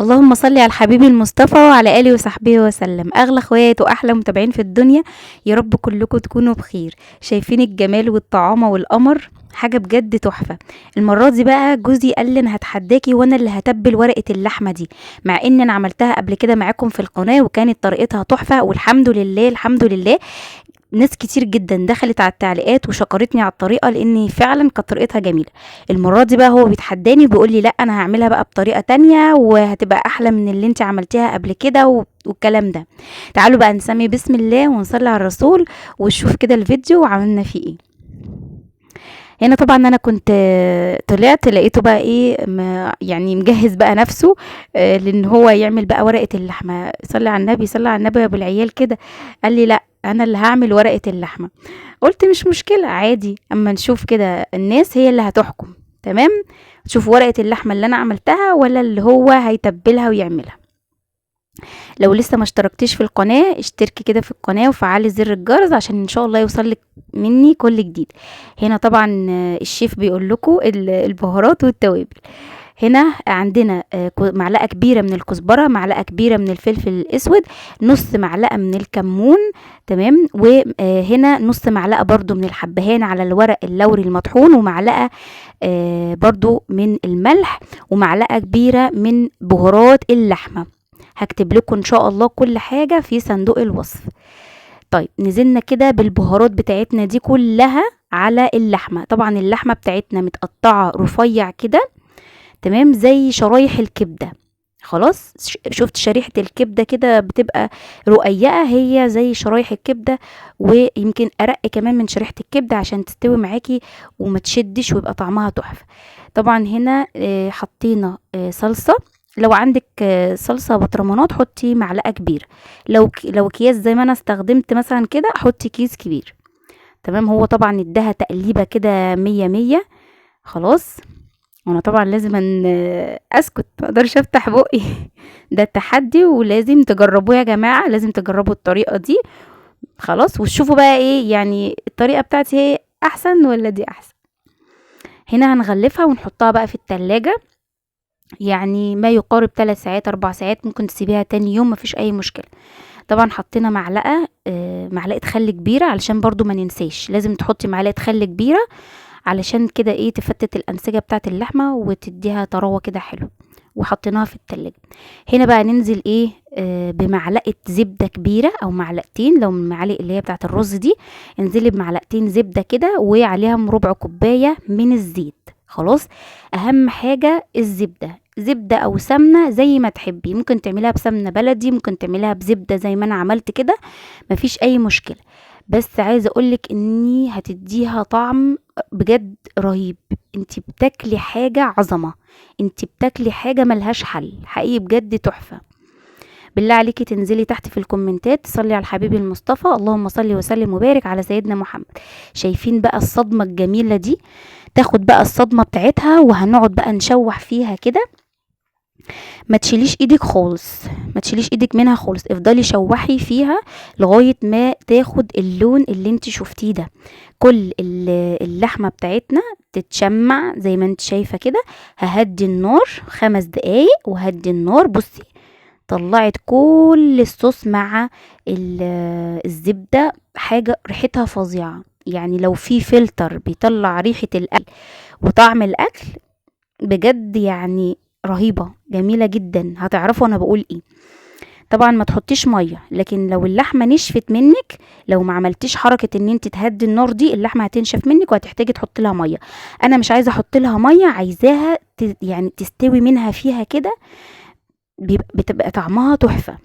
اللهم صل على الحبيب المصطفى وعلى آله وصحبه وسلم. أغلى اخوات وأحلى متابعين في الدنيا، يا رب كلكم تكونوا بخير. شايفين الجمال والطعامة والقمر؟ حاجة بجد تحفة. المرة دي بقى جوزي قال لي انا هتحداكي وانا اللي هتبل ورقة اللحمة دي، مع ان انا عملتها قبل كده معاكم في القناة وكانت طريقتها تحفة، والحمد لله الحمد لله ناس كتير جدا دخلت على التعليقات وشكرتني على الطريقه، لان فعلا كانت طريقتها جميله. المره دي بقى هو بيتحداني وبيقول لي لا انا هعملها بقى بطريقه تانية وهتبقى احلى من اللي انت عملتيها قبل كده والكلام ده. تعالوا بقى نسمي بسم الله ونصلي على الرسول ونشوف كده الفيديو وعملنا فيه ايه. هنا طبعا انا كنت طلعت لقيته بقى ايه يعني مجهز بقى نفسه، لان هو يعمل بقى ورقه اللحمه. صلي على النبي صلي على النبي يا ابو العيال كده. قال لي لا انا اللي هعمل ورقه اللحمه. قلت مش مشكله عادي، اما نشوف كده الناس هي اللي هتحكم. تمام. تشوف ورقه اللحمه اللي انا عملتها ولا اللي هو هيتبلها ويعملها. لو لسه ما اشتركتيش في القناة اشتركي كده في القناة وفعلي زر الجرس عشان ان شاء الله يوصلك مني كل جديد. هنا طبعا الشيف بيقول لكم البهارات والتوابل. هنا عندنا معلقة كبيرة من الكزبرة، معلقة كبيرة من الفلفل الاسود، نص معلقة من الكمون. تمام. وهنا نص معلقة برضو من الحبهان على الورق اللوري المطحون، ومعلقة برضو من الملح، ومعلقة كبيرة من بهارات اللحمة. هكتب لكم ان شاء الله كل حاجة في صندوق الوصف. طيب نزلنا كده بالبهارات بتاعتنا دي كلها على اللحمة. طبعا اللحمة بتاعتنا متقطعة رفيع كده، تمام، زي شرايح الكبدة. خلاص شفت شريحة الكبدة كده بتبقى رقيقة، هي زي شرايح الكبدة، ويمكن أرق كمان من شريحة الكبدة عشان تستوي معاكي وما تشدش ويبقى طعمها تحفة. طبعا هنا حطينا صلصة. لو عندك صلصة بطرمانات حطي معلقة كبيرة، لو اكياس زي ما انا استخدمت مثلا كده حطي كيس كبير. تمام. هو طبعا اداها تقليبة كده مية مية. خلاص. وانا طبعا لازم اسكت، ما اقدرش افتح بقي. ده التحدي ولازم تجربوه يا جماعة، لازم تجربوا الطريقة دي. خلاص وتشوفوا بقى ايه يعني الطريقة بتاعتي هي احسن ولا دي احسن. هنا هنغلفها ونحطها بقى في التلاجة، يعني ما يقارب 3 ساعات 4 ساعات، ممكن تسيبيها تاني يوم مفيش اي مشكلة. طبعا حطينا معلقة خل كبيرة علشان برضو ما ننساش، لازم تحطي معلقة خل كبيرة علشان كده ايه تفتت الانسجة بتاعت اللحمة وتديها طراوة كده حلو. وحطيناها في التلاجة. هنا بقى ننزل ايه بمعلقة زبدة كبيرة او معلقتين، لو من المعالق اللي هي بتاعت الرز دي انزلي بمعلقتين زبدة كده وعليهم ربع كوباية من الزيت. خلاص. اهم حاجة الزبدة، زبدة او سمنة زي ما تحبي، ممكن تعمليها بسمنة بلدي، ممكن تعمليها بزبدة زي ما انا عملت كده، مفيش اي مشكلة. بس عايزة اقولك اني هتديها طعم بجد رهيب. انتي بتاكلي حاجة عظمة، انتي بتاكلي حاجة ملهاش حل، حقيقي بجد تحفة. بالله عليكي تنزلي تحت في الكومنتات تصلي على الحبيب المصطفى، اللهم صل وسلم وبارك على سيدنا محمد. شايفين بقى الصدمة الجميلة دي؟ تاخد بقى الصدمة بتاعتها وهنقعد بقى نشوح فيها كده. ما تشيليش ايدك خالص، ما تشيليش ايدك منها خالص، افضلي شوحي فيها لغاية ما تاخد اللون اللي انت شفتيه ده. كل اللحمة بتاعتنا تتشمع زي ما انت شايفة كده. ههدي النار 5 دقايق وهدي النار. بصي طلعت كل الصوص مع الزبدة، حاجة ريحتها فظيعة. يعني لو في فلتر بيطلع ريحة الأكل وطعم الأكل بجد يعني رهيبة جميلة جدا، هتعرفوا انا بقول ايه. طبعا ما تحطيش ميه، لكن لو اللحمه نشفت منك، لو ما عملتيش حركه ان انت تهدي النار دي، اللحمه هتنشف منك وهتحتاجي تحطي لها ميه. انا مش عايزه احط لها ميه، عايزاها يعني تستوي منها فيها كده، بتبقى طعمها تحفه.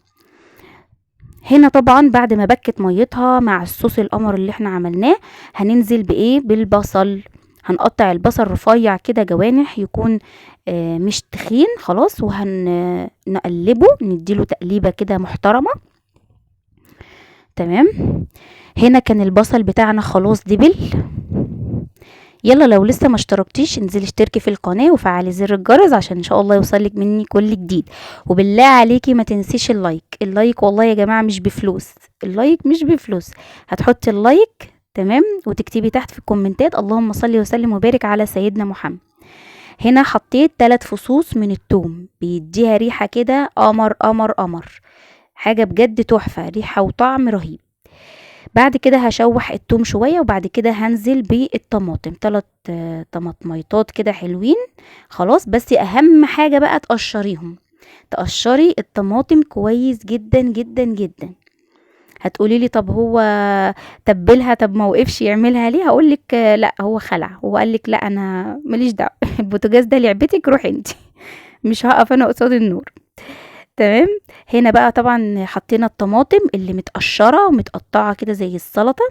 هنا طبعا بعد ما بكت ميتها مع الصوص القمر اللي احنا عملناه، هننزل بايه؟ بالبصل. هنقطع البصل رفيع كده جوانح، يكون مش تخين. خلاص. وهنقلبه نديله تقليبة كده محترمة. تمام. هنا كان البصل بتاعنا خلاص دبل. يلا لو لسه ما اشتركتيش انزلي اشتركي في القناة وفعلي زر الجرس عشان ان شاء الله يوصلك مني كل جديد. وبالله عليكي ما تنسيش اللايك، اللايك والله يا جماعة مش بفلوس، اللايك مش بفلوس. هتحطي اللايك تمام وتكتبي تحت في الكومنتات اللهم صل وسلم وبارك على سيدنا محمد. هنا حطيت 3 فصوص من التوم، بيديها ريحة كده قمر قمر قمر، حاجة بجد تحفة، ريحة وطعم رهيب. بعد كده هشوح التوم شوية، وبعد كده هنزل بالطماطم 3 طماطميطات كده حلوين. خلاص، بس اهم حاجة بقى تقشريهم، تقشري الطماطم كويس جدا جدا جدا. هتقولي لي طب هو تبلها، طب ما وقفش يعملها ليه؟ هقول لك لا، هو خلع، هو قال لك لا انا ماليش دعوه البوتاجاز ده لعبتك، روحي انت مش هقف انا قصاد النور. تمام. هنا بقى طبعا حطينا الطماطم اللي متقشره ومتقطعه كده زي السلطه،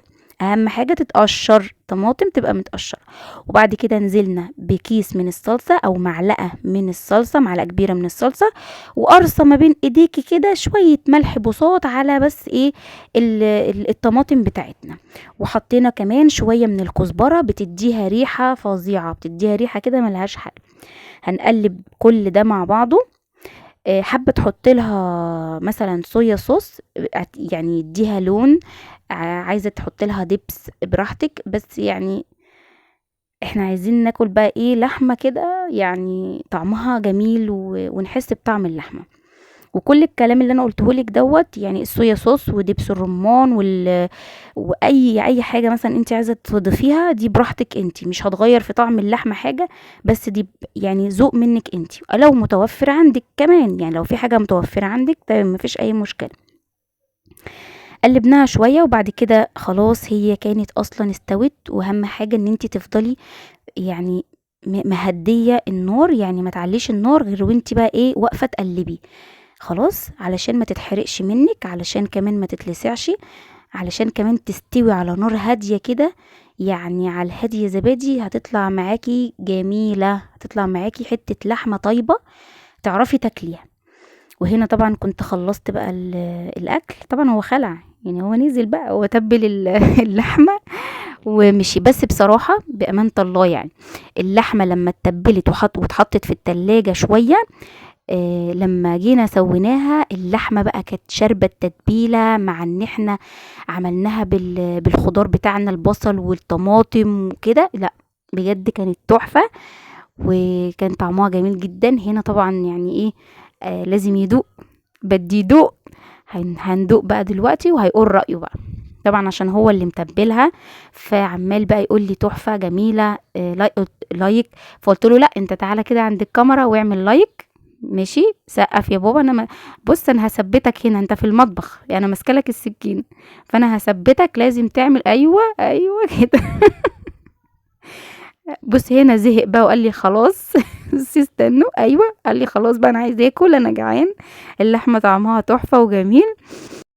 اهم حاجه تتقشر طماطم، تبقى متقشره. وبعد كده نزلنا بكيس من الصلصه او معلقه من الصلصه، معلقه كبيره من الصلصه، وقرصه ما بين ايديكي كده شويه ملح بساط على بس ايه الطماطم بتاعتنا. وحطينا كمان شويه من الكزبره، بتديها ريحه فظيعه، بتديها ريحه كده ملهاش حل. هنقلب كل ده مع بعضه. حابة تحط لها مثلا صويا صوص، يعني يديها لون، عايزة تحط لها دبس براحتك، بس يعني احنا عايزين ناكل بقى ايه لحمة كده يعني طعمها جميل ونحس بطعم اللحمة. وكل الكلام اللي انا قلته لك دوت، يعني الصويا صوص ودبس الرمان واي حاجه مثلا انت عايزه تضيفيها دي براحتك، انت مش هتغير في طعم اللحمه حاجه، بس دي يعني ذوق منك انت، لو متوفر عندك كمان، يعني لو في حاجه متوفره عندك تمام مفيش اي مشكله. قلبناها شويه، وبعد كده خلاص هي كانت اصلا استوت. واهم حاجه ان انت تفضلي يعني مهديه النار، يعني ما تعليش النار غير وانت بقى ايه واقفه تقلبي، خلاص علشان ما تتحرقش منك، علشان كمان ما تتلسعش، علشان كمان تستوي على نار هادية كده، يعني على الهادية زبادي هتطلع معاكي جميلة، هتطلع معاكي حتة لحمة طيبة تعرفي تاكليها. وهنا طبعا كنت خلصت بقى الاكل، طبعا هو خلع، يعني هو نزل بقى هو تبل اللحمة ومشي. بس بصراحة بأمانة الله يعني اللحمة لما اتبلت واتحطت في التلاجة شوية، لما جينا سويناها اللحمة بقى كانت شاربة التتبيلة، مع ان احنا عملناها بالخضار بتاعنا البصل والطماطم وكده، لا بجد كانت تحفة، وكان طعمها جميل جدا. هنا طبعا يعني ايه لازم يدوق، بدي يدوق، هندوق بقى دلوقتي وهيقول رأيه بقى، طبعا عشان هو اللي متبلها، فعمال بقى يقول لي تحفة جميلة لايك. فقلت له لا انت تعالى كده عند الكاميرا واعمل لايك، ماشي سقف يا بابا، انا بص انا هثبتك هنا، انت في المطبخ يعني انا ماسكه لك السكين، فانا هثبتك لازم تعمل ايوه ايوه كده بص هنا زهق بقى وقال لي خلاص بس استنوا، ايوه قال لي خلاص بقى انا عايز اكل، انا جعان، اللحمه طعمها تحفه وجميل.